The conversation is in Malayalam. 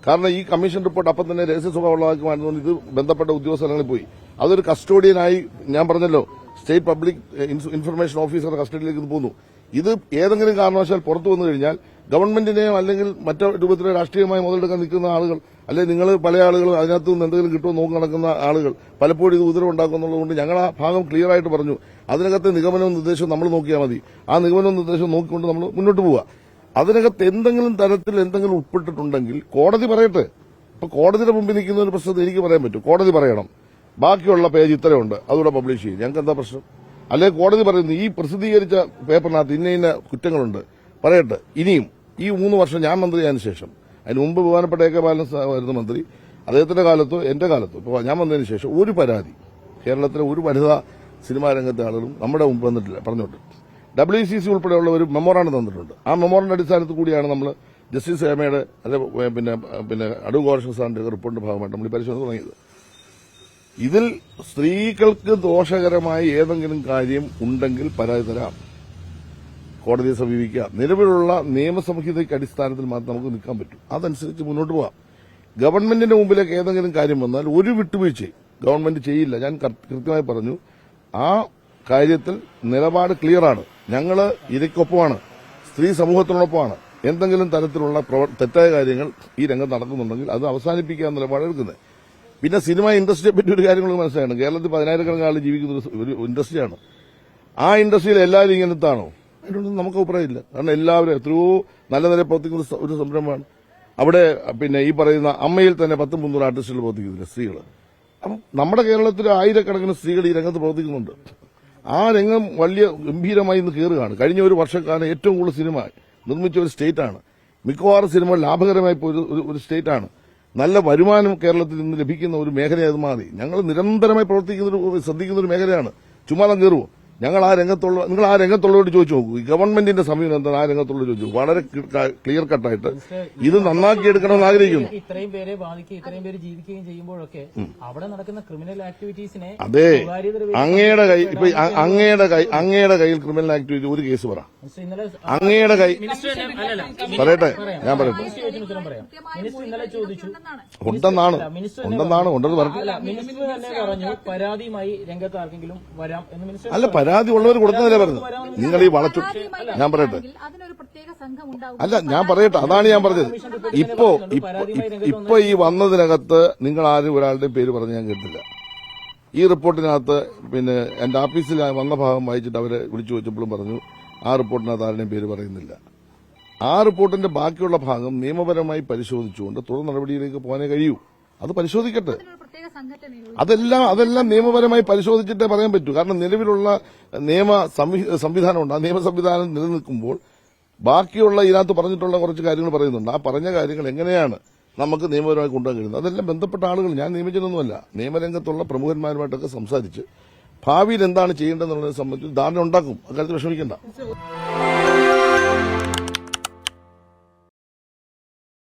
കാരണം ഈ കമ്മീഷൻ റിപ്പോർട്ട് അപ്പം തന്നെ രഹസ്യ സ്വഭാവമുള്ളതാക്കി മാറ്റുന്നത് ഇത് ബന്ധപ്പെട്ട ഉദ്യോഗസ്ഥലങ്ങളിൽ പോയി അതൊരു കസ്റ്റോഡിയനായി ഞാൻ പറഞ്ഞല്ലോ സ്റ്റേറ്റ് പബ്ലിക് ഇൻഫർമേഷൻ ഓഫീസറുടെ കസ്റ്റഡിയിലേക്ക് ഇത് പോകുന്നു. ഇത് ഏതെങ്കിലും കാരണവശാൽ പുറത്തു വന്നു കഴിഞ്ഞാൽ ഗവൺമെന്റിനെയോ അല്ലെങ്കിൽ മറ്റു രൂപത്തിലെ രാഷ്ട്രീയമായി മുതലെടുക്കാൻ നിൽക്കുന്ന ആളുകൾ അല്ലെങ്കിൽ നിങ്ങൾ പല ആളുകളും അതിനകത്ത് നിന്ന് എന്തെങ്കിലും കിട്ടുമോ നോക്കി നടക്കുന്ന ആളുകൾ പലപ്പോഴും ഇത് ഉത്തരവുണ്ടാക്കുന്നുള്ളതുകൊണ്ട് ഞങ്ങൾ ആ ഭാഗം ക്ലിയർ ആയിട്ട് പറഞ്ഞു. അതിനകത്തെ നിഗമനവും നിർദ്ദേശവും നമ്മൾ നോക്കിയാൽ മതി. ആ നിഗമനവും നിർദ്ദേശവും നോക്കിക്കൊണ്ട് നമ്മൾ മുന്നോട്ട് പോവുക. അതിനകത്ത് എന്തെങ്കിലും തരത്തിൽ എന്തെങ്കിലും ഉൾപ്പെട്ടിട്ടുണ്ടെങ്കിൽ കോടതി പറയട്ടെ. ഇപ്പൊ കോടതിയുടെ മുമ്പിൽ നിൽക്കുന്ന ഒരു പ്രശ്നത്തിൽ എനിക്ക് പറയാൻ പറ്റും. കോടതി പറയണം ബാക്കിയുള്ള പേജ് ഇത്രയുണ്ട് അതുകൂടെ പബ്ലിഷ് ചെയ്യും. ഞങ്ങൾക്ക് എന്താ പ്രശ്നം? അല്ലെങ്കിൽ കോടതി പറയുന്നു ഈ പ്രസിദ്ധീകരിച്ച പേപ്പറിനകത്ത് ഇന്ന കുറ്റങ്ങളുണ്ട് പറയട്ടെ. ഇനിയും ഈ 3 വർഷം ഞാൻ മന്ത്രിയായതിനു ശേഷം, അതിന് മുമ്പ് ബഹുമാനപ്പെട്ട എ കെ ബാലൻ ആയിരുന്ന മന്ത്രി, അദ്ദേഹത്തിന്റെ കാലത്തോ എന്റെ കാലത്തോ ഇപ്പോൾ ഞാൻ വന്നതിന് ശേഷം ഒരു പരാതി കേരളത്തിലെ ഒരു വനിതാ സിനിമാ രംഗത്തെ ആളുകളും നമ്മുടെ മുമ്പ് വന്നിട്ടില്ല. പറഞ്ഞോട്ട് WCC ഉൾപ്പെടെയുള്ള ഒരു മെമ്മോറാണ്ടം തന്നിട്ടുണ്ട്. ആ മെമ്മോറാണ്ടം അടിസ്ഥാനത്തിൽ കൂടിയാണ് നമ്മൾ ജസ്റ്റിസ് ഹേമയുടെ പിന്നെ അടൂർ ഗോപാലകൃഷ്ണൻ സാറിന്റെ റിപ്പോർട്ടിന്റെ ഭാഗമായിട്ട് നമ്മൾ ഈ പരിശോധന തുടങ്ങിയത്. ഇതിൽ സ്ത്രീകൾക്ക് ദോഷകരമായ ഏതെങ്കിലും കാര്യം ഉണ്ടെങ്കിൽ പരാതി തരാം, കോടതിയെ സമീപിക്കാം. നിലവിലുള്ള നിയമസംഹിതയ്ക്ക് അടിസ്ഥാനത്തിൽ മാത്രം നമുക്ക് നിൽക്കാൻ പറ്റും. അതനുസരിച്ച് മുന്നോട്ട് പോകാം. ഗവൺമെന്റിന്റെ മുമ്പിലേക്ക് ഏതെങ്കിലും കാര്യം വന്നാൽ ഒരു വിട്ടുവീഴ്ചയും ഗവൺമെന്റ് ചെയ്യില്ല. ഞാൻ കൃത്യമായി പറഞ്ഞു. ആ കാര്യത്തിൽ നിലപാട് ക്ലിയറാണ്. ഞങ്ങൾ ഇരയ്ക്കൊപ്പമാണ്, സ്ത്രീ സമൂഹത്തിനോടൊപ്പമാണ്. എന്തെങ്കിലും തരത്തിലുള്ള തെറ്റായ കാര്യങ്ങൾ ഈ രംഗത്ത് നടക്കുന്നുണ്ടെങ്കിൽ അത് അവസാനിപ്പിക്കാൻ നിലപാട് എടുക്കുന്നത്. പിന്നെ സിനിമ ഇൻഡസ്ട്രിയെ പറ്റി ഒരു കാര്യം കൂടി മനസ്സിലാണ്. കേരളത്തിൽ 10,000-കണക്കിന് ആൾ ജീവിക്കുന്ന ഒരു ഇൻഡസ്ട്രിയാണ്. ആ ഇൻഡസ്ട്രിയിൽ എല്ലാവരും ഇങ്ങനത്താണോ? അതിനൊന്നും നമുക്ക് അഭിപ്രായമില്ല. കാരണം എല്ലാവരും എത്രയോ നല്ല നിലയിൽ പ്രവർത്തിക്കുന്ന ഒരു സംരംഭമാണ്. അവിടെ പിന്നെ ഈ പറയുന്ന അമ്മയിൽ തന്നെ 10-300 ആർട്ടിസ്റ്റുകൾ പ്രവർത്തിക്കുന്നില്ല, സ്ത്രീകൾ. അപ്പം നമ്മുടെ കേരളത്തിൽ 1000-കണക്കിന് സ്ത്രീകൾ ഈ രംഗത്ത് പ്രവർത്തിക്കുന്നുണ്ട്. ആ രംഗം വലിയ ഗംഭീരമായി ഇന്ന് കയറുകയാണ്. കഴിഞ്ഞ ഒരു വർഷക്കാലം ഏറ്റവും കൂടുതൽ സിനിമ നിർമ്മിച്ച ഒരു സ്റ്റേറ്റാണ്. മിക്കവാറും സിനിമ ലാഭകരമായി പോയ ഒരു സ്റ്റേറ്റാണ്. നല്ല വരുമാനം കേരളത്തിൽ നിന്ന് ലഭിക്കുന്ന ഒരു മേഖലയത് മാറി. ഞങ്ങൾ നിരന്തരമായി ശ്രദ്ധിക്കുന്ന ഒരു മേഖലയാണ്. ചുമ്മാ കയറുമോ? നിങ്ങൾ ആ രംഗത്തുള്ളവരോട് ചോദിച്ചു നോക്കൂ. ഗവൺമെന്റിന്റെ സമീപനം എന്താണ്? ആ രംഗത്തുള്ളവർ ചോദിച്ചു. വളരെ ക്ലിയർ കട്ടായിട്ട് ഇത് നന്നാക്കിയെടുക്കണമെന്ന് ആഗ്രഹിക്കുന്നു. ഇത്രയും പേരെ ബാധിക്കുകയും ഇത്രയും പേര് ജീവിക്കുകയും ചെയ്യുമ്പോഴൊക്കെ അവിടെ നടക്കുന്ന ക്രിമിനൽ ആക്ടിവിറ്റീസിനെ അതെ അങ്ങയുടെ കയ്യിൽ ക്രിമിനൽ ആക്ടിവിറ്റി ഒരു കേസ് പറ. അങ്ങയുടെ കൈ പറയട്ടെ, ഞാൻ പറയട്ടെ. ഉണ്ടെന്നാണ് ഉണ്ടെന്ന് പറഞ്ഞു. പരാതിയുമായി രംഗത്ത് ആർക്കെങ്കിലും വരാം എന്ന് മിനിസ്റ്റർ അല്ല, പരാതി ഉള്ളവർ കൊടുക്കുന്നതല്ലേ പറഞ്ഞു. നിങ്ങൾ ഈ വളച്ചു. ഞാൻ പറയട്ടെ, അല്ല ഞാൻ പറയട്ടെ, അതാണ് ഞാൻ പറഞ്ഞത്. ഇപ്പൊ ഈ വന്നതിനകത്ത് നിങ്ങൾ ആരും ഒരാളുടെയും പേര് പറഞ്ഞ് ഞാൻ കേട്ടില്ല. ഈ റിപ്പോർട്ടിനകത്ത് പിന്നെ എന്റെ ഓഫീസിൽ വന്ന ഭാഗം വായിച്ചിട്ട് അവരെ വിളിച്ചു വെച്ചപ്പോഴും പറഞ്ഞു ആ റിപ്പോർട്ടിനകത്ത് ആരുടെയും പേര് പറയുന്നില്ല. ആ റിപ്പോർട്ടിന്റെ ബാക്കിയുള്ള ഭാഗം നിയമപരമായി പരിശോധിച്ചുകൊണ്ട് തുടർ നടപടിയിലേക്ക് പോകാനേ കഴിയൂ. അത് പരിശോധിക്കട്ടെ. അതെല്ലാം നിയമപരമായി പരിശോധിച്ചിട്ടേ പറയാൻ പറ്റൂ. കാരണം നിലവിലുള്ള നിയമ സംവിധാനമുണ്ട്. ആ നിയമ സംവിധാനം നിലനിൽക്കുമ്പോൾ ബാക്കിയുള്ള ഇതിനകത്ത് പറഞ്ഞിട്ടുള്ള കുറച്ച് കാര്യങ്ങൾ പറയുന്നുണ്ട്. ആ പറഞ്ഞ കാര്യങ്ങൾ എങ്ങനെയാണ് നമുക്ക് നിയമപരമായി കൊണ്ടുപോകാൻ കഴിയുന്നത്? അതെല്ലാം ബന്ധപ്പെട്ട ആളുകൾ, ഞാൻ നിയമിച്ചതൊന്നുമല്ല, നിയമരംഗത്തുള്ള പ്രമുഖന്മാരുമായിട്ടൊക്കെ സംസാരിച്ച് ഭാവിയിൽ എന്താണ് ചെയ്യേണ്ടതെന്നുള്ളതിനെ സംബന്ധിച്ച് ധാരണ ഉണ്ടാക്കും. അക്കാര്യത്തിൽ വിഷമിക്കേണ്ട.